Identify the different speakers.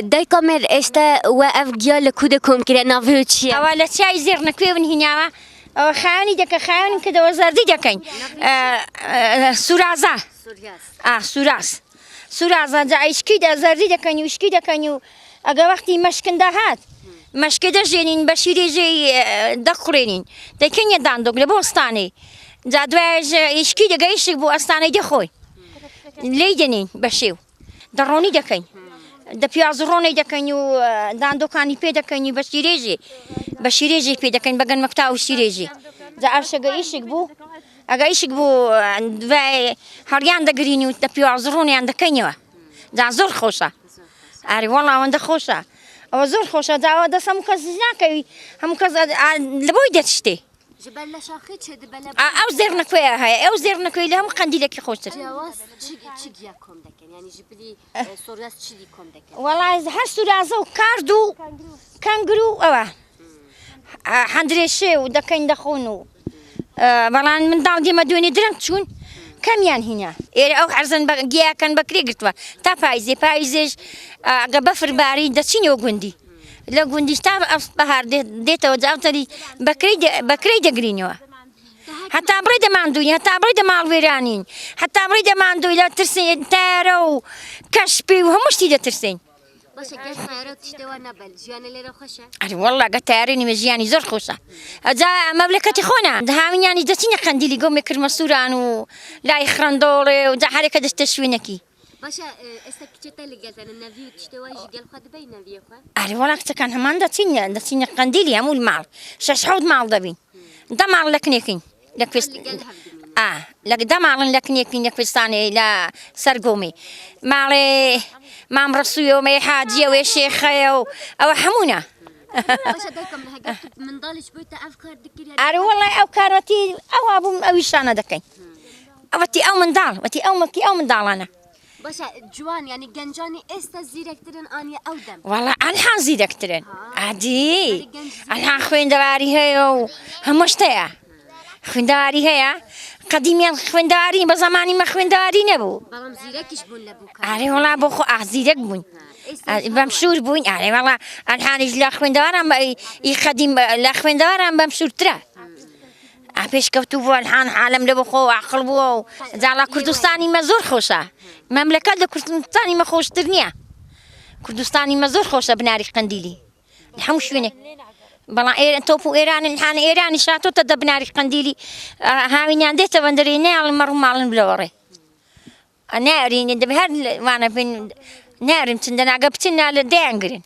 Speaker 1: دایکەمێر ئێستا وە ئەف گیا لە کودەکۆم کرێ ناوی چییە؟
Speaker 2: ئەوە لە چای زێر نەکوێون هیناوە ئەوە خاوەنی دەکە خاوەنم کردەوە زەردی دەکەین سورازە سورازە جا ئیشکیدا زەردی دەکەین و شکی دەکەین و ئەگە وەختی مەشکندا هات مەشکە دەژێنین بە شیرێژەی دەخوڕێنین دەکەینە داندۆک لە بۆ ئەستانەی جا دوایش ئیشکی دەگە ئیشک بۆ ئەستانەی دەخۆی لێی دەنین بە شێو دەڕۆنی دەکەین دە پیاز ڕۆنەی دەکەین و داندۆکانی پێ دەکەین بە شیرێژی پێ دەکەین بەگەن مەکتا و شیرێژی جا ئەرشەگە ئیشک بوو ئەگە ئیشک بوو دوای هەڕیان دەگرین و دە پیاز ڕۆنیان دەکەینەوە جا زۆر خۆشە ئاری وەڵا ئەوەندە خۆشە ئەوە زۆر خۆشە جاوە دەست هەموو کەس ناکەوی هەموو کەس لە بۆی دەتشتێ ئەو زێر نەکوێ هەیە ئەو زێر نەکوێ لە هەموو قەندیلێکی خۆشتر وەڵای هەر سورازە و کارد و کەنگر و ئەوە هەندرێشێ و دەکەین دەخۆن و بەڵام منداڵ دێمە دوێنێ درەنگ چوون کەمیان هینە ئێرە ئەو حەرزن گیاکەن بەکرێ گرتووە تا پاییزێش ئەگە بەفرباری دەچینەوە گوندی لە گوندیش تا بەهار دێتەوە جاوتەری بەکرەی دەگرینەوە هەتا بڕێ دەماندووی هەتا بڕێ دەماڵوێرانین هەتا بڕێ دەماندووی لە ترسین تارە و کەشپی و هەموو شتی دەترسین ئەری وەڵا گە تارە نیمە ژیانی زۆر خۆشە ئەجا مەبلەکەتی خۆنا هاوینیانی دەچینە قەندیلی گۆمێ کرمە سووران و لای خڕندۆڵێ و جا هەرێکە دەشتە شوێنەکی ئەری وەڵا کچەکان هەمان دەچینە قەندیلی هەموو ماڵ شەش حەوت ماڵ دەبین دە ماڵ لە کنێکین لە کوێست لە دە ماڵن لە کنێکین لە کوێستانێ لە سەرگۆمی ماڵێ مام ڕسوویەوەمەی حاجیەوێ شێخەیە و ئەوە هەموونە ئەری وەڵای ئەو کارەتی ئەوا بووم ئەویشانە دەکەین ئەوەتی ئەو منداڵ وەتی ئەو مەکی ئەو منداڵانە
Speaker 3: باشە جوان ینی گەنجانی ئێستا زیرەکترن ئانیە ئەو دەم
Speaker 2: وەڵا ئەنها زیرەکترن ئادی ئەنها خوێندەواری هەیە و هەموو شتەیە خوێندەواری هەیە قەدیمیان خوێندەواری بە زمانی مە خوێندەواری نەبوو ئارێ وەڵا بۆ خۆ زیرەک بووین بەم شوور بووین ئارێ وەڵا ئەنهانیش لە خوێندەواران ئی قەدیم لە خوێندەواران بەم شوورترە پێشکەوتوو بووە ئەنهان عالەم لە بۆ خۆ عەقڵ بووە و جاڵا کوردستانی مە زۆر خۆشە مەملەکەت لە کوردستانی مە خۆشتر نییە کوردستانی مە زۆر خۆشە بناری قەندیلی هەموو شوێنێ بەڵام تۆپ و ئێرانی هاانە ئێرانی شاتۆتە دە بناری قەندیلی هاوینیان دێتەوە دەرێ نێڵ مەڕوو ماڵن بلەوەڕێ نارینێ دەبێ هەر وانە بین نارم چندە ناگە بچین لە دەیانگرن